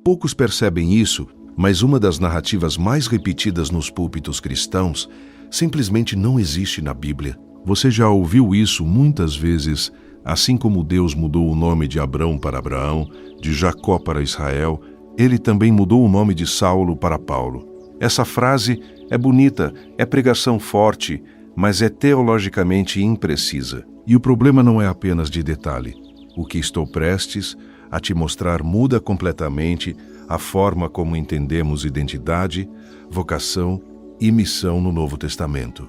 Poucos percebem isso, mas uma das narrativas mais repetidas nos púlpitos cristãos simplesmente não existe na Bíblia. Você já ouviu isso muitas vezes, assim como Deus mudou o nome de Abrão para Abraão, de Jacó para Israel, ele também mudou o nome de Saulo para Paulo. Essa frase é bonita, é pregação forte, mas é teologicamente imprecisa. E o problema não é apenas de detalhe. O que estou prestes a te mostrar muda completamente a forma como entendemos identidade, vocação e missão no Novo Testamento.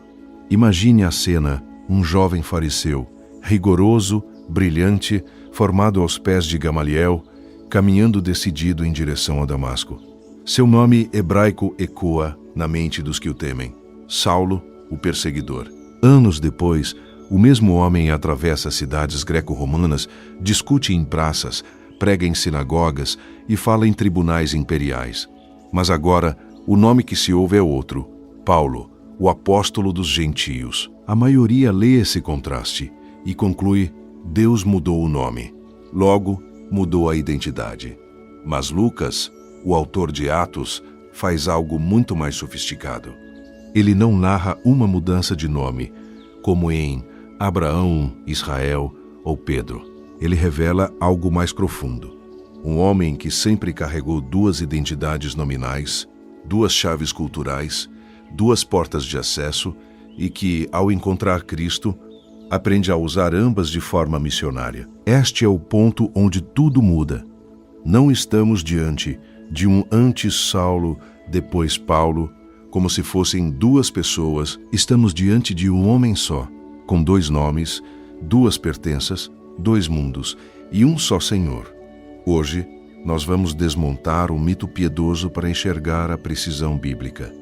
Imagine a cena, um jovem fariseu, rigoroso, brilhante, formado aos pés de Gamaliel, caminhando decidido em direção a Damasco. Seu nome hebraico ecoa na mente dos que o temem: Saulo, o perseguidor. Anos depois, o mesmo homem atravessa cidades greco-romanas, discute em praças, prega em sinagogas e fala em tribunais imperiais. Mas agora, o nome que se ouve é outro: Paulo, o apóstolo dos gentios. A maioria lê esse contraste e conclui: Deus mudou o nome. Logo, mudou a identidade. Mas Lucas, o autor de Atos, faz algo muito mais sofisticado. Ele não narra uma mudança de nome, como em Abraão, Israel ou Pedro. Ele revela algo mais profundo. Um homem que sempre carregou duas identidades nominais, duas chaves culturais, duas portas de acesso e que, ao encontrar Cristo, aprende a usar ambas de forma missionária. Este é o ponto onde tudo muda. Não estamos diante de um antes Saulo, depois Paulo, como se fossem duas pessoas. Estamos diante de um homem só, com dois nomes, duas pertenças, dois mundos e um só Senhor. Hoje, nós vamos desmontar o mito piedoso para enxergar a precisão bíblica.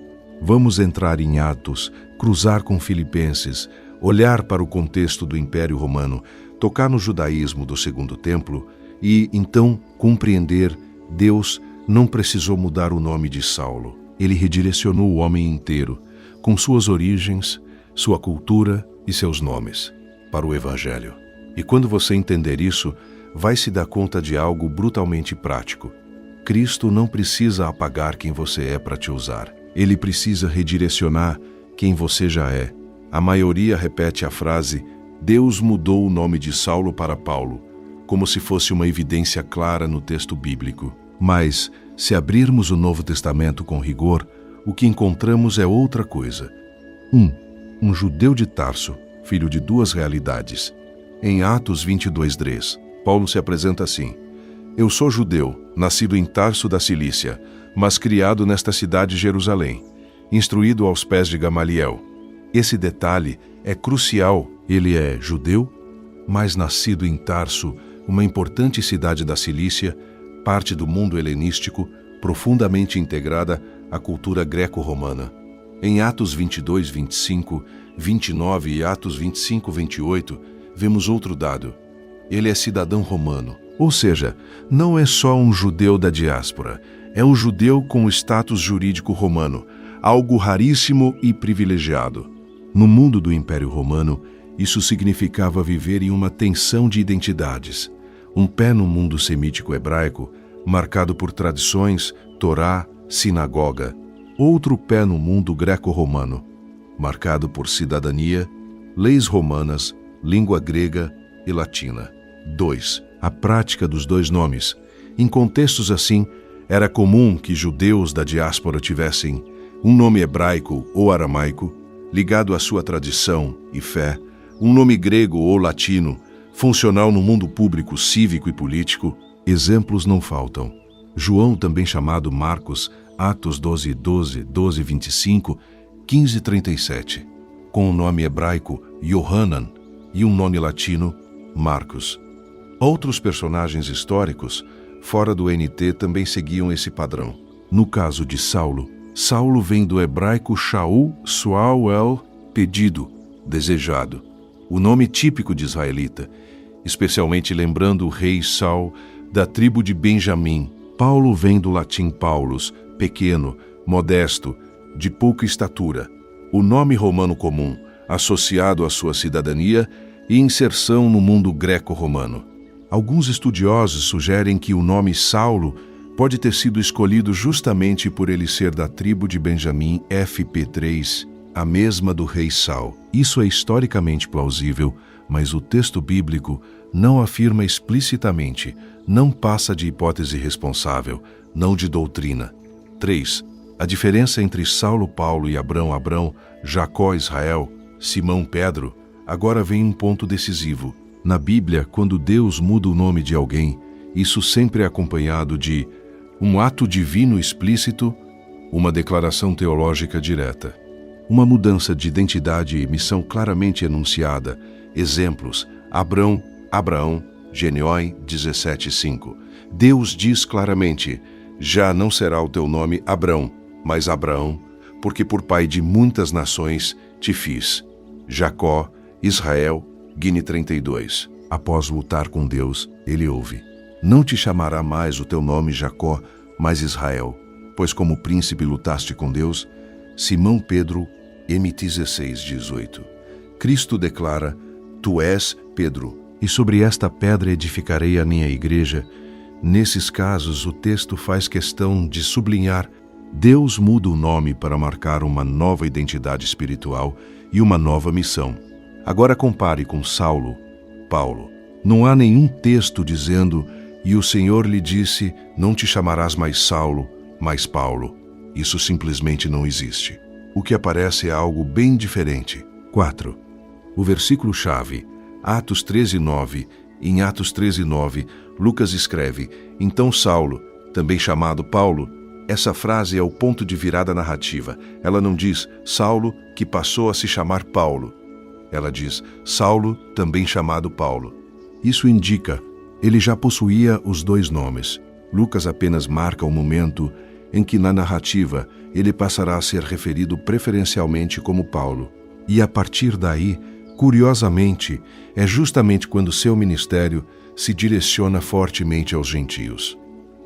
Vamos entrar em Atos, cruzar com Filipenses, olhar para o contexto do Império Romano, tocar no judaísmo do Segundo Templo e, então, compreender: Deus não precisou mudar o nome de Saulo. Ele redirecionou o homem inteiro, com suas origens, sua cultura e seus nomes, para o Evangelho. E quando você entender isso, vai se dar conta de algo brutalmente prático. Cristo não precisa apagar quem você é para te usar. Ele precisa redirecionar quem você já é. A maioria repete a frase: Deus mudou o nome de Saulo para Paulo, como se fosse uma evidência clara no texto bíblico. Mas, se abrirmos o Novo Testamento com rigor, o que encontramos é outra coisa. Um judeu de Tarso, filho de duas realidades. Em Atos 22:3, Paulo se apresenta assim: Eu sou judeu, nascido em Tarso da Cilícia, mas criado nesta cidade de Jerusalém, instruído aos pés de Gamaliel. Esse detalhe é crucial. Ele é judeu, mas nascido em Tarso, uma importante cidade da Cilícia, parte do mundo helenístico, profundamente integrada à cultura greco-romana. Em Atos 22, 25, 29 e Atos 25, 28, vemos outro dado. Ele é cidadão romano. Ou seja, não é só um judeu da diáspora, é um judeu com status jurídico romano, algo raríssimo e privilegiado. No mundo do Império Romano, isso significava viver em uma tensão de identidades. Um pé no mundo semítico hebraico, marcado por tradições, Torá, sinagoga. Outro pé no mundo greco-romano, marcado por cidadania, leis romanas, língua grega e latina. 2. A prática dos dois nomes. Em contextos assim, era comum que judeus da diáspora tivessem um nome hebraico ou aramaico, ligado à sua tradição e fé, um nome grego ou latino, funcional no mundo público, cívico e político. Exemplos não faltam. João, também chamado Marcos, Atos 12:12, 12:25, 15:37, com o nome hebraico Yohanan e um nome latino, Marcos. Outros personagens históricos, fora do NT, também seguiam esse padrão. No caso de Saulo, Saulo vem do hebraico Shaul, Sual, pedido, desejado, o nome típico de israelita, especialmente lembrando o rei Saul da tribo de Benjamim. Paulo vem do latim Paulus, pequeno, modesto, de pouca estatura, o nome romano comum, associado à sua cidadania e inserção no mundo greco-romano. Alguns estudiosos sugerem que o nome Saulo Pode ter sido escolhido justamente por ele ser da tribo de Benjamim, FP3, a mesma do rei Saul. Isso é historicamente plausível, mas o texto bíblico não afirma explicitamente, não passa de hipótese responsável, não de doutrina. 3. A diferença entre Saulo, Paulo e Abrão, Jacó, Israel, Simão, Pedro, agora vem um ponto decisivo. Na Bíblia, quando Deus muda o nome de alguém, isso sempre é acompanhado de um ato divino explícito, uma declaração teológica direta. Uma mudança de identidade e missão claramente enunciada. Exemplos: Abraão, Geneói 17:5. Deus diz claramente: já não será o teu nome Abrão, mas Abraão, porque por pai de muitas nações te fiz. Jacó, Israel, Guine 32. Após lutar com Deus, ele ouve: não te chamará mais o teu nome Jacó, mas Israel, pois como príncipe lutaste com Deus. Simão Pedro, M16:18. Cristo declara: tu és Pedro, e sobre esta pedra edificarei a minha igreja. Nesses casos, o texto faz questão de sublinhar: Deus muda o nome para marcar uma nova identidade espiritual e uma nova missão. Agora compare com Saulo, Paulo. Não há nenhum texto dizendo: e o Senhor lhe disse, não te chamarás mais Saulo, mas Paulo. Isso simplesmente não existe. O que aparece é algo bem diferente. 4. O versículo-chave, Atos 13:9. Em Atos 13:9, Lucas escreve: então Saulo, também chamado Paulo. Essa frase é o ponto de virada narrativa. Ela não diz Saulo, que passou a se chamar Paulo. Ela diz Saulo, também chamado Paulo. Isso indica, ele já possuía os dois nomes. Lucas apenas marca o momento em que na narrativa ele passará a ser referido preferencialmente como Paulo. E a partir daí, curiosamente, é justamente quando seu ministério se direciona fortemente aos gentios.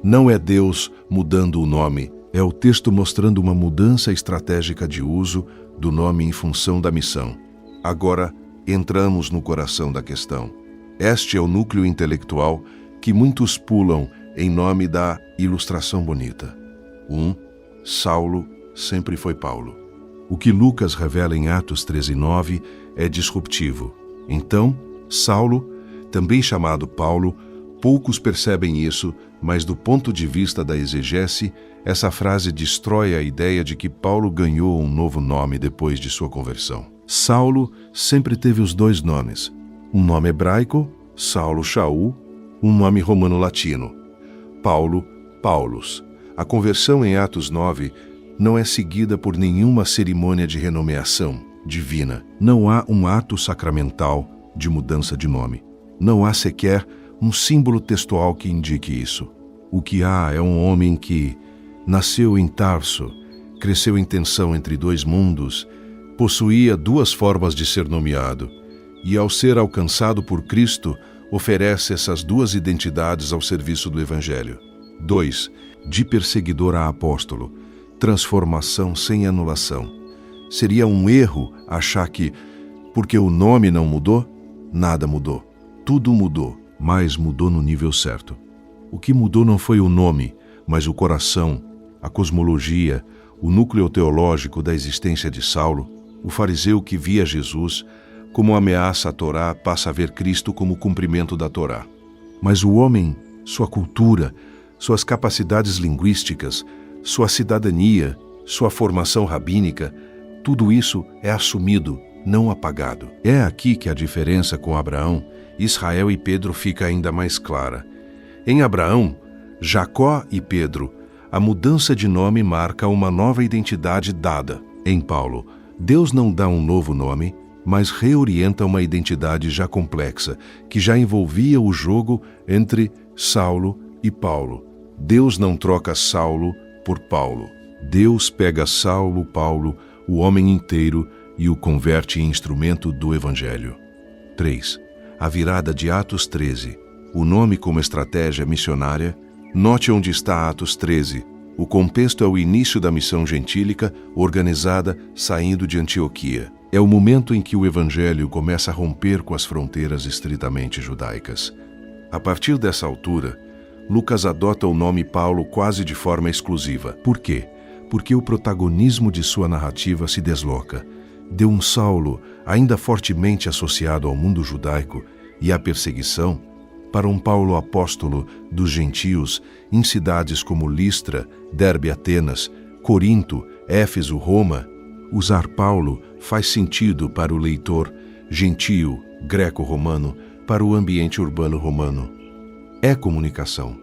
Não é Deus mudando o nome, é o texto mostrando uma mudança estratégica de uso do nome em função da missão. Agora, entramos no coração da questão. Este é o núcleo intelectual que muitos pulam em nome da ilustração bonita. 1. Saulo sempre foi Paulo. O que Lucas revela em Atos 13:9 é disruptivo. Então, Saulo, também chamado Paulo, poucos percebem isso, mas do ponto de vista da exegese, essa frase destrói a ideia de que Paulo ganhou um novo nome depois de sua conversão. Saulo sempre teve os dois nomes. Um nome hebraico, Saulo Shaul, um nome romano-latino, Paulo, Paulus. A conversão em Atos 9 não é seguida por nenhuma cerimônia de renomeação divina. Não há um ato sacramental de mudança de nome. Não há sequer um símbolo textual que indique isso. O que há é um homem que nasceu em Tarso, cresceu em tensão entre dois mundos, possuía duas formas de ser nomeado, e ao ser alcançado por Cristo, oferece essas duas identidades ao serviço do Evangelho. 2. De perseguidor a apóstolo, transformação sem anulação. Seria um erro achar que, porque o nome não mudou, nada mudou. Tudo mudou, mas mudou no nível certo. O que mudou não foi o nome, mas o coração, a cosmologia, o núcleo teológico da existência de Saulo. O fariseu que via Jesus como ameaça à Torá passa a ver Cristo como cumprimento da Torá. Mas o homem, sua cultura, suas capacidades linguísticas, sua cidadania, sua formação rabínica, tudo isso é assumido, não apagado. É aqui que a diferença com Abraão, Israel e Pedro fica ainda mais clara. Em Abraão, Jacó e Pedro, a mudança de nome marca uma nova identidade dada. Em Paulo, Deus não dá um novo nome, mas reorienta uma identidade já complexa, que já envolvia o jogo entre Saulo e Paulo. Deus não troca Saulo por Paulo. Deus pega Saulo, Paulo, o homem inteiro, e o converte em instrumento do Evangelho. 3. A virada de Atos 13. O nome como estratégia missionária. Note onde está Atos 13. O contexto é o início da missão gentílica organizada saindo de Antioquia. É o momento em que o Evangelho começa a romper com as fronteiras estritamente judaicas. A partir dessa altura, Lucas adota o nome Paulo quase de forma exclusiva. Por quê? Porque o protagonismo de sua narrativa se desloca. De um Saulo ainda fortemente associado ao mundo judaico e à perseguição, para um Paulo apóstolo dos gentios em cidades como Listra, Derbe, Atenas, Corinto, Éfeso, Roma. Usar Paulo faz sentido para o leitor gentio, greco-romano, para o ambiente urbano romano. É comunicação,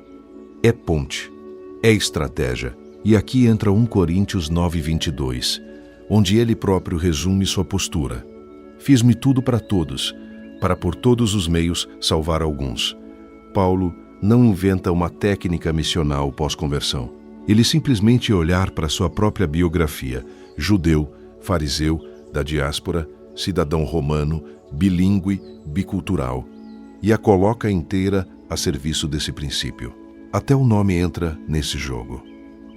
é ponte, é estratégia. E aqui entra 1 Coríntios 9:22, onde ele próprio resume sua postura. Fiz-me tudo para todos, para por todos os meios salvar alguns. Paulo não inventa uma técnica missional pós-conversão. Ele simplesmente olhar para sua própria biografia, judeu, fariseu, da diáspora, cidadão romano, bilíngue, bicultural, e a coloca inteira a serviço desse princípio. Até o nome entra nesse jogo.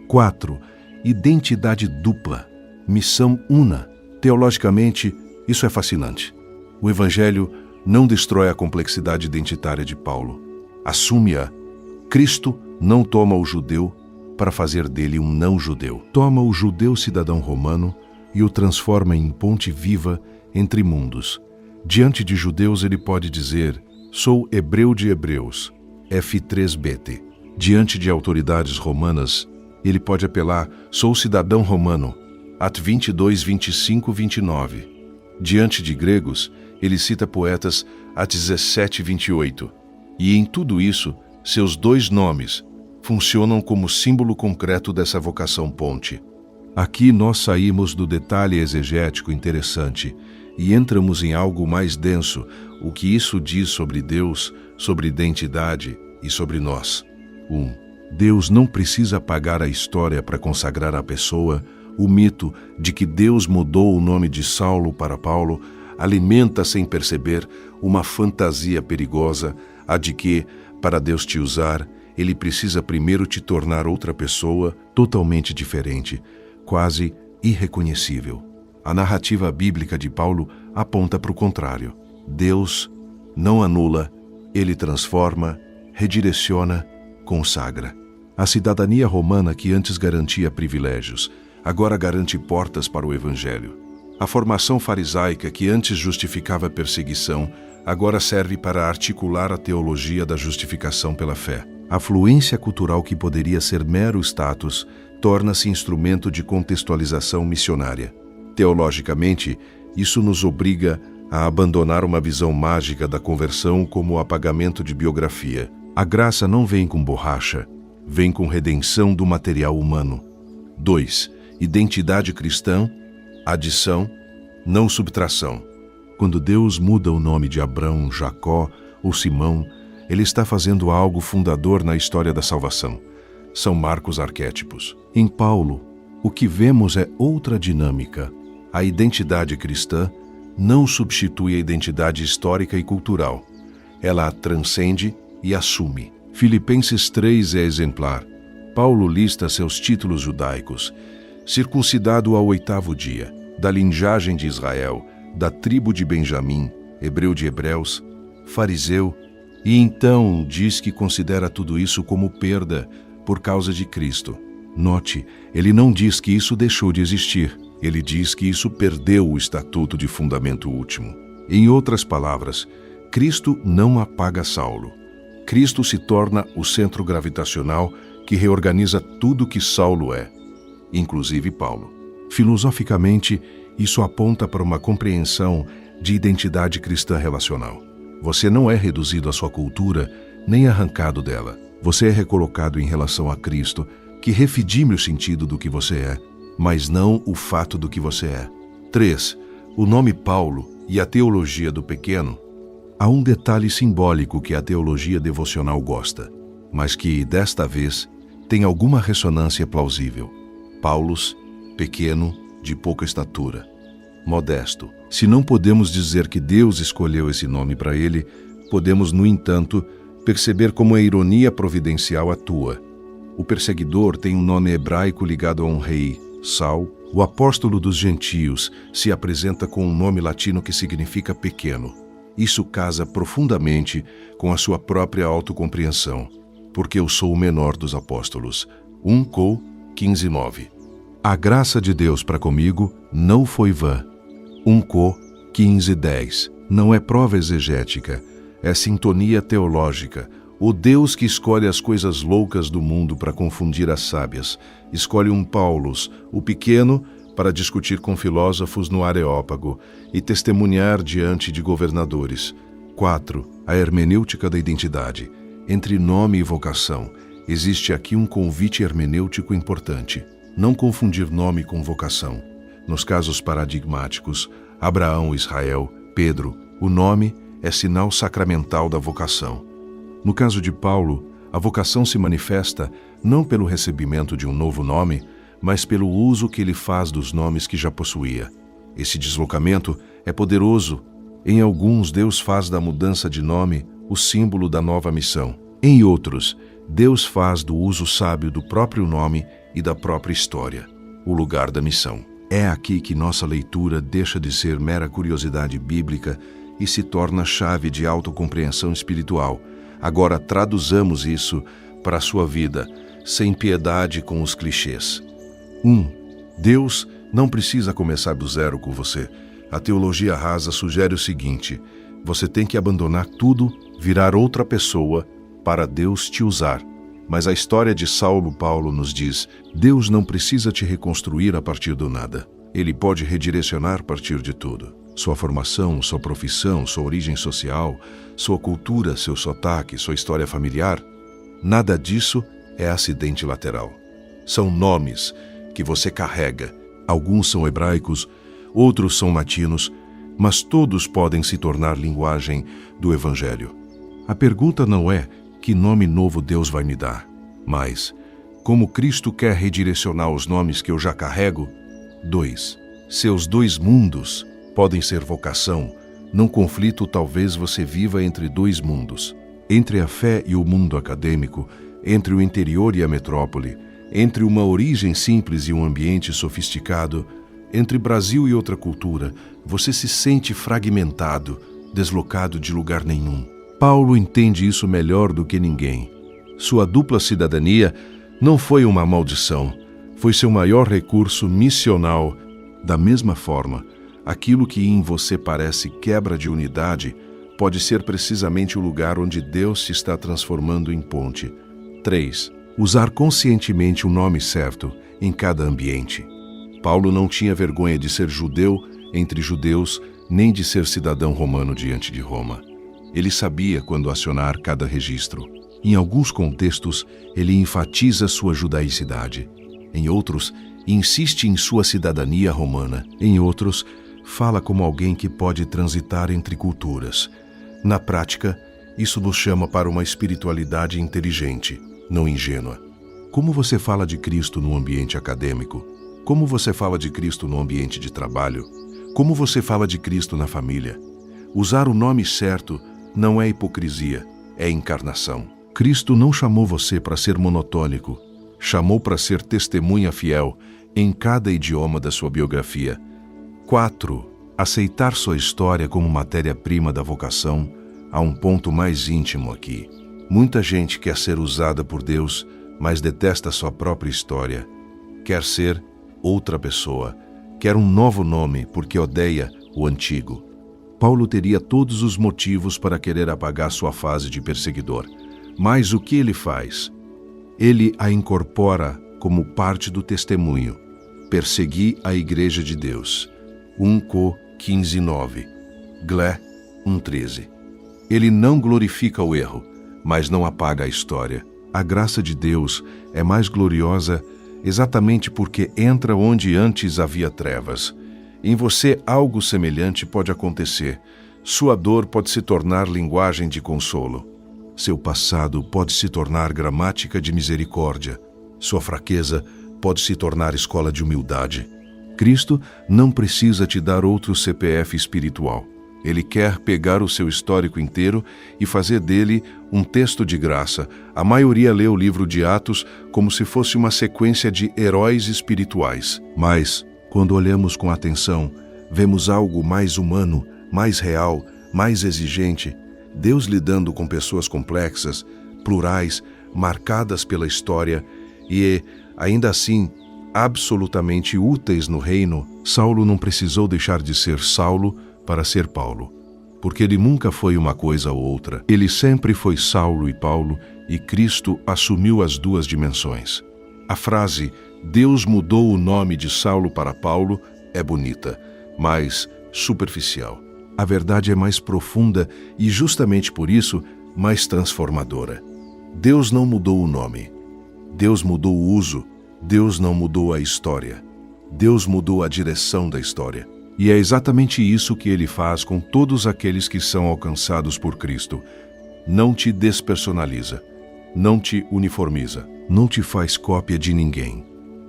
4. Identidade dupla. Missão una. Teologicamente, isso é fascinante. O Evangelho não destrói a complexidade identitária de Paulo. Assume-a. Cristo não toma o judeu para fazer dele um não-judeu. Toma o judeu cidadão romano e o transforma em ponte viva entre mundos. Diante de judeus ele pode dizer: sou hebreu de hebreus, F3BT. Diante de autoridades romanas, ele pode apelar: sou cidadão romano, At 22, 25, 29. Diante de gregos, ele cita poetas At 17, 28. E em tudo isso, seus dois nomes funcionam como símbolo concreto dessa vocação ponte. Aqui nós saímos do detalhe exegético interessante e entramos em algo mais denso, o que isso diz sobre Deus, sobre identidade e sobre nós. 1. Deus não precisa apagar a história para consagrar a pessoa. O mito de que Deus mudou o nome de Saulo para Paulo alimenta sem perceber uma fantasia perigosa, a de que, para Deus te usar, Ele precisa primeiro te tornar outra pessoa totalmente diferente, quase irreconhecível. A narrativa bíblica de Paulo aponta para o contrário. Deus não anula, Ele transforma, redireciona, consagra. A cidadania romana que antes garantia privilégios, agora garante portas para o Evangelho. A formação farisaica que antes justificava perseguição, agora serve para articular a teologia da justificação pela fé. A fluência cultural que poderia ser mero status torna-se instrumento de contextualização missionária. Teologicamente, isso nos obriga a abandonar uma visão mágica da conversão como o apagamento de biografia. A graça não vem com borracha, vem com redenção do material humano. 2. Identidade cristã, adição, não subtração. Quando Deus muda o nome de Abrão, Jacó ou Simão, Ele está fazendo algo fundador na história da salvação. São marcos arquétipos. Em Paulo, o que vemos é outra dinâmica. A identidade cristã não substitui a identidade histórica e cultural. Ela a transcende e assume. Filipenses 3 é exemplar. Paulo lista seus títulos judaicos: circuncidado ao 8º dia, da linhagem de Israel, da tribo de Benjamim, hebreu de hebreus, fariseu, e então diz que considera tudo isso como perda por causa de Cristo. Note, ele não diz que isso deixou de existir, ele diz que isso perdeu o estatuto de fundamento último. Em outras palavras, Cristo não apaga Saulo. Cristo se torna o centro gravitacional que reorganiza tudo que Saulo é, inclusive Paulo. Filosoficamente, isso aponta para uma compreensão de identidade cristã relacional. Você não é reduzido à sua cultura, nem arrancado dela. Você é recolocado em relação a Cristo, que redime o sentido do que você é, mas não o fato do que você é. 3. O nome Paulo e a teologia do pequeno. Há um detalhe simbólico que a teologia devocional gosta, mas que, desta vez, tem alguma ressonância plausível. Paulus, pequeno, de pouca estatura, modesto. Se não podemos dizer que Deus escolheu esse nome para ele, podemos, no entanto, perceber como a ironia providencial atua. O perseguidor tem um nome hebraico ligado a um rei, Saul. O apóstolo dos gentios se apresenta com um nome latino que significa pequeno. Isso casa profundamente com a sua própria autocompreensão. porque eu sou o menor dos apóstolos. 1 Cor 15:9. A graça de Deus para comigo não foi vã. 1 Cor 15:10. Não é prova exegética, é sintonia teológica. O Deus que escolhe as coisas loucas do mundo para confundir as sábias, escolhe um Paulos, o pequeno, para discutir com filósofos no Areópago e testemunhar diante de governadores. 4. A hermenêutica da identidade. Entre nome e vocação, existe aqui um convite hermenêutico importante. Não confundir nome com vocação. Nos casos paradigmáticos, Abraão, Israel, Pedro, o nome é sinal sacramental da vocação. No caso de Paulo, a vocação se manifesta não pelo recebimento de um novo nome, mas pelo uso que ele faz dos nomes que já possuía. Esse deslocamento é poderoso. Em alguns, Deus faz da mudança de nome o símbolo da nova missão. Em outros, Deus faz do uso sábio do próprio nome e da própria história o lugar da missão. É aqui que nossa leitura deixa de ser mera curiosidade bíblica e se torna chave de autocompreensão espiritual. Agora traduzamos isso para a sua vida, sem piedade com os clichês. 1. Deus não precisa começar do zero com você. A teologia rasa sugere o seguinte: você tem que abandonar tudo, virar outra pessoa, para Deus te usar. Mas a história de Saulo Paulo nos diz: Deus não precisa te reconstruir a partir do nada. Ele pode redirecionar a partir de tudo. Sua formação, sua profissão, sua origem social, sua cultura, seu sotaque, sua história familiar, nada disso é acidente lateral. São nomes que você carrega. Alguns são hebraicos, outros são latinos, mas todos podem se tornar linguagem do Evangelho. A pergunta não é que nome novo Deus vai me dar, mas como Cristo quer redirecionar os nomes que eu já carrego. 2. Seus dois mundos podem ser vocação. Num conflito, talvez você viva entre dois mundos. Entre a fé e o mundo acadêmico, entre o interior e a metrópole, entre uma origem simples e um ambiente sofisticado, entre Brasil e outra cultura, você se sente fragmentado, deslocado de lugar nenhum. Paulo entende isso melhor do que ninguém. Sua dupla cidadania não foi uma maldição, foi seu maior recurso missional. Da mesma forma, aquilo que em você parece quebra de unidade pode ser precisamente o lugar onde Deus se está transformando em ponte. 3. Usar conscientemente o nome certo em cada ambiente. Paulo não tinha vergonha de ser judeu entre judeus, nem de ser cidadão romano diante de Roma. Ele sabia quando acionar cada registro. Em alguns contextos, ele enfatiza sua judaicidade. Em outros, insiste em sua cidadania romana. Em outros, fala como alguém que pode transitar entre culturas. Na prática, isso nos chama para uma espiritualidade inteligente, não ingênua. Como você fala de Cristo no ambiente acadêmico? Como você fala de Cristo no ambiente de trabalho? Como você fala de Cristo na família? Usar o nome certo não é hipocrisia, é encarnação. Cristo não chamou você para ser monotônico, chamou para ser testemunha fiel em cada idioma da sua biografia. 4. Aceitar sua história como matéria-prima da vocação. Há um ponto mais íntimo aqui. Muita gente quer ser usada por Deus, mas detesta sua própria história. Quer ser outra pessoa. Quer um novo nome porque odeia o antigo. Paulo teria todos os motivos para querer apagar sua fase de perseguidor. Mas o que ele faz? Ele a incorpora como parte do testemunho. Persegui a Igreja de Deus. 1 Cor 15:9. Glé 1:13. Ele não glorifica o erro, mas não apaga a história. A graça de Deus é mais gloriosa exatamente porque entra onde antes havia trevas. Em você algo semelhante pode acontecer. Sua dor pode se tornar linguagem de consolo. Seu passado pode se tornar gramática de misericórdia. Sua fraqueza pode se tornar escola de humildade. Cristo não precisa te dar outro CPF espiritual. Ele quer pegar o seu histórico inteiro e fazer dele um texto de graça. A maioria lê o livro de Atos como se fosse uma sequência de heróis espirituais. Mas, quando olhamos com atenção, vemos algo mais humano, mais real, mais exigente. Deus lidando com pessoas complexas, plurais, marcadas pela história e, ainda assim, absolutamente úteis no reino, Saulo não precisou deixar de ser Saulo para ser Paulo, porque ele nunca foi uma coisa ou outra. Ele sempre foi Saulo e Paulo, e Cristo assumiu as duas dimensões. A frase "Deus mudou o nome de Saulo para Paulo" é bonita, mas superficial. A verdade é mais profunda e, justamente por isso, mais transformadora. Deus não mudou o nome. Deus mudou o uso. Deus não mudou a história. Deus mudou a direção da história. E é exatamente isso que ele faz com todos aqueles que são alcançados por Cristo. Não te despersonaliza. Não te uniformiza. Não te faz cópia de ninguém.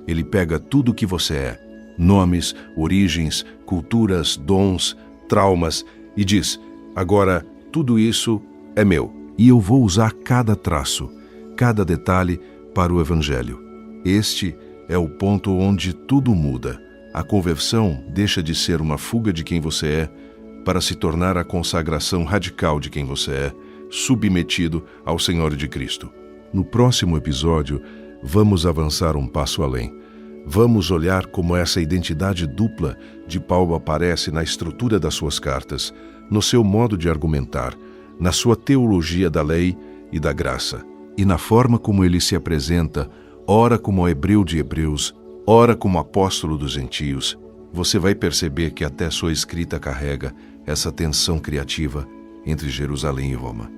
Ele pega tudo o que você é, nomes, origens, culturas, dons, traumas, e diz: agora tudo isso é meu. E eu vou usar cada traço, cada detalhe para o Evangelho. Este é o ponto onde tudo muda. A conversão deixa de ser uma fuga de quem você é para se tornar a consagração radical de quem você é, submetido ao Senhor de Cristo. No próximo episódio, vamos avançar um passo além. Vamos olhar como essa identidade dupla de Paulo aparece na estrutura das suas cartas, no seu modo de argumentar, na sua teologia da lei e da graça, e na forma como ele se apresenta, ora como hebreu de hebreus, ora como apóstolo dos gentios. Você vai perceber que até sua escrita carrega essa tensão criativa entre Jerusalém e Roma.